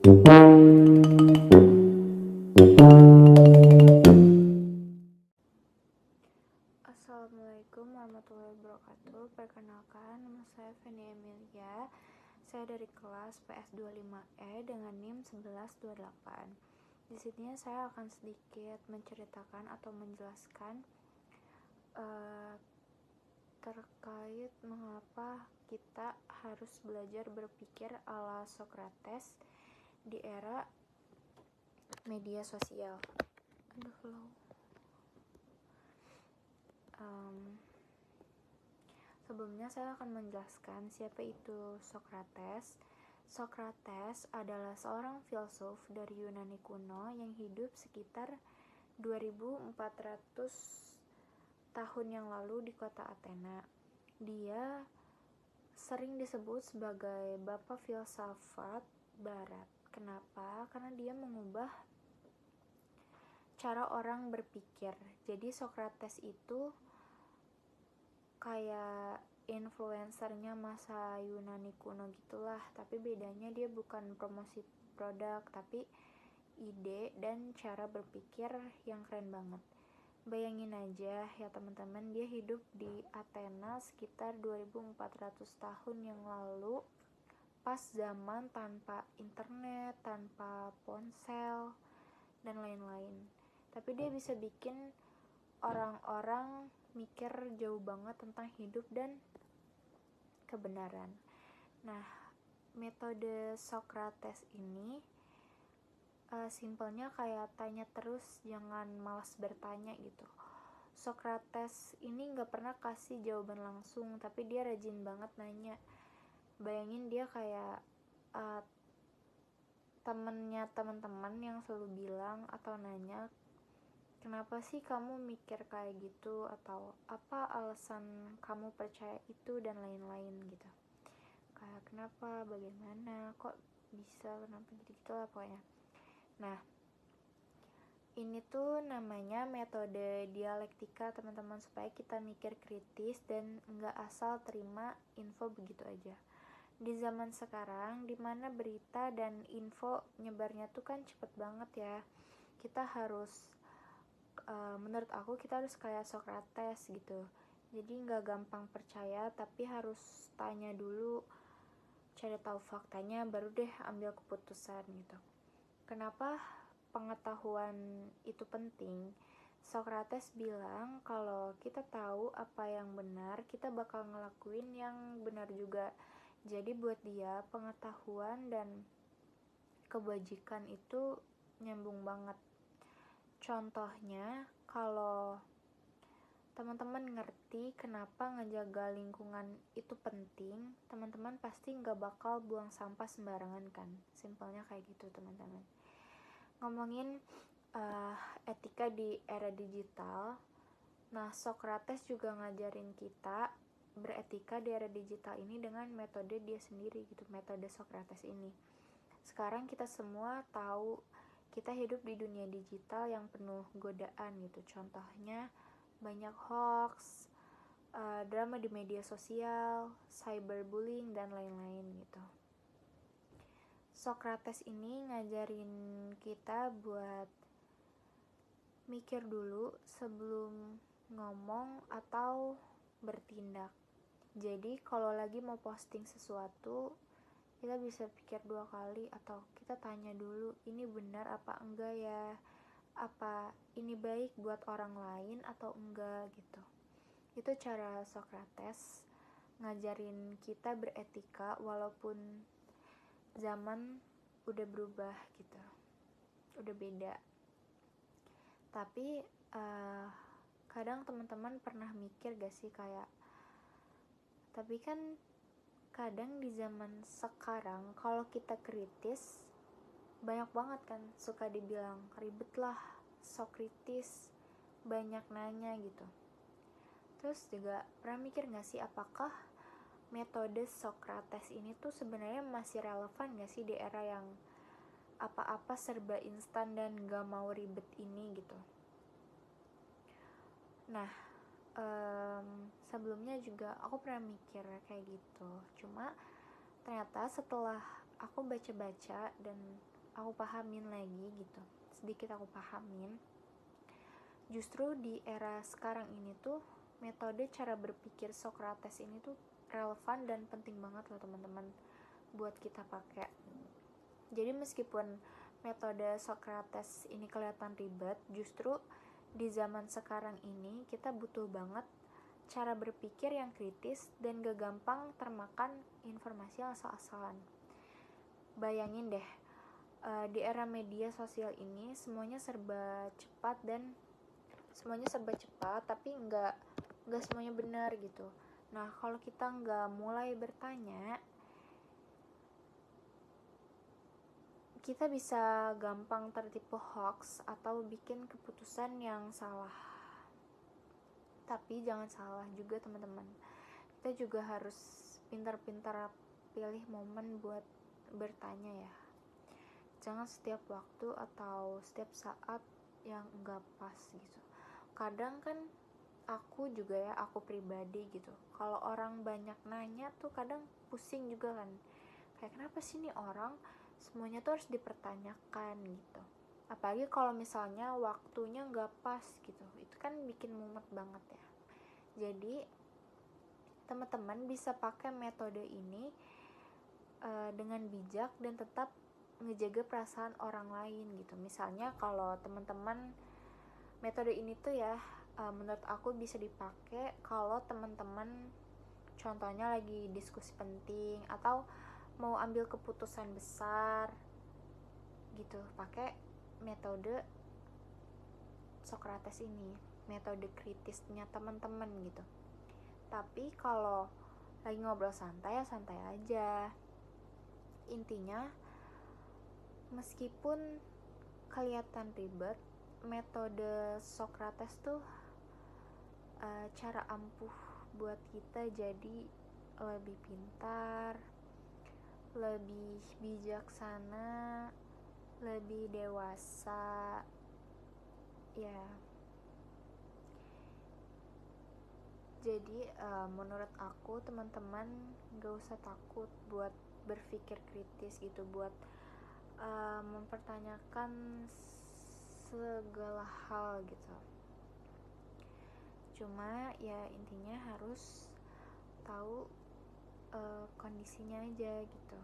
Assalamualaikum warahmatullahi wabarakatuh. Perkenalkan, nama saya Feni Emilia. Saya dari kelas PS25E dengan NIM 1128. Di sini saya akan sedikit menceritakan atau menjelaskan terkait mengapa kita harus belajar berpikir ala Socrates di era media sosial. Sebelumnya saya akan menjelaskan siapa itu Socrates. Socrates adalah seorang filsuf dari Yunani kuno yang hidup sekitar 2400 tahun yang lalu di kota Athena. Dia sering disebut sebagai bapak filsafat barat. Kenapa? Karena dia mengubah cara orang berpikir. Jadi Socrates itu kayak influencernya masa Yunani kuno gitulah, tapi bedanya dia bukan promosi produk, tapi ide dan cara berpikir yang keren banget. Bayangin aja ya teman-teman, dia hidup di Athena sekitar 2400 tahun yang lalu, pas zaman tanpa internet, tanpa ponsel, dan lain-lain. Tapi dia bisa bikin orang-orang mikir jauh banget tentang hidup dan kebenaran. Nah, metode Socrates ini simpelnya kayak tanya terus, jangan malas bertanya gitu. Socrates ini gak pernah kasih jawaban langsung, tapi dia rajin banget nanya. Bayangin dia kayak temennya teman-teman yang selalu bilang atau nanya, kenapa sih kamu mikir kayak gitu, atau apa alasan kamu percaya itu, dan lain-lain gitu. Kayak kenapa, bagaimana, kok bisa, kenapa gitu lah pokoknya. Nah, ini tuh namanya metode dialektika teman-teman, supaya kita mikir kritis dan nggak asal terima info begitu aja. Di zaman sekarang dimana berita dan info nyebarnya tuh kan cepet banget ya, kita harus menurut aku kita harus kayak Socrates gitu. Jadi nggak gampang percaya, tapi harus tanya dulu, cari tahu faktanya, baru deh ambil keputusan gitu. Kenapa pengetahuan itu penting? Socrates bilang kalau kita tahu apa yang benar, kita bakal ngelakuin yang benar juga. Jadi buat dia pengetahuan dan kebajikan itu nyambung banget. Contohnya, kalau teman-teman ngerti kenapa ngejaga lingkungan itu penting, teman-teman pasti nggak bakal buang sampah sembarangan kan. Simpelnya kayak gitu teman-teman. Ngomongin etika di era digital, nah Socrates juga ngajarin kita beretika di era digital ini dengan metode dia sendiri gitu, metode Socrates ini. Sekarang kita semua tahu kita hidup di dunia digital yang penuh godaan gitu. Contohnya banyak hoax, drama di media sosial, cyberbullying, dan lain-lain gitu. Socrates ini ngajarin kita buat mikir dulu sebelum ngomong atau bertindak. Jadi kalau lagi mau posting sesuatu, kita bisa pikir 2 kali, atau kita tanya dulu, ini benar apa enggak ya, apa ini baik buat orang lain atau enggak gitu. Itu cara Socrates ngajarin kita beretika walaupun zaman udah berubah gitu, udah beda. Tapi kadang teman-teman pernah mikir gak sih kayak, tapi kan kadang di zaman sekarang kalau kita kritis, banyak banget kan suka dibilang ribet lah, sok kritis, banyak nanya gitu. Terus juga pernah mikir gak sih, apakah metode Socrates ini tuh sebenarnya masih relevan gak sih di era yang apa-apa serba instan dan gak mau ribet ini gitu. Nah, sebelumnya juga aku pernah mikir kayak gitu. Cuma ternyata setelah aku baca-baca dan aku pahamin lagi gitu, sedikit aku pahamin, justru di era sekarang ini tuh metode cara berpikir Socrates ini tuh relevan dan penting banget loh teman-teman buat kita pakai. Jadi meskipun metode Socrates ini kelihatan ribet, justru di zaman sekarang ini kita butuh banget cara berpikir yang kritis dan gak gampang termakan informasi asal-asalan. Bayangin deh, di era media sosial ini semuanya serba cepat tapi nggak semuanya benar gitu. Nah, kalau kita nggak mulai bertanya, kita bisa gampang tertipu hoax atau bikin keputusan yang salah. Tapi jangan salah juga teman-teman, kita juga harus pintar-pintar pilih momen buat bertanya ya. Jangan setiap waktu atau setiap saat yang enggak pas gitu. Kadang kan aku pribadi gitu, kalau orang banyak nanya tuh kadang pusing juga kan, kayak kenapa sih nih orang semuanya tuh harus dipertanyakan gitu, apalagi kalau misalnya waktunya nggak pas gitu, itu kan bikin mumet banget ya. Jadi teman-teman bisa pakai metode ini dengan bijak dan tetap ngejaga perasaan orang lain gitu. Misalnya kalau teman-teman, metode ini tuh ya menurut aku bisa dipakai kalau teman-teman contohnya lagi diskusi penting atau mau ambil keputusan besar gitu, pakai metode Socrates ini, metode kritisnya teman-teman gitu. Tapi kalau lagi ngobrol santai ya santai aja. Intinya meskipun kelihatan ribet, metode Socrates tuh cara ampuh buat kita jadi lebih pintar, lebih bijaksana, lebih dewasa ya. Jadi menurut aku teman-teman gak usah takut buat berpikir kritis gitu, buat mempertanyakan segala hal gitu. Cuma ya intinya harus tahu kondisinya aja gitu.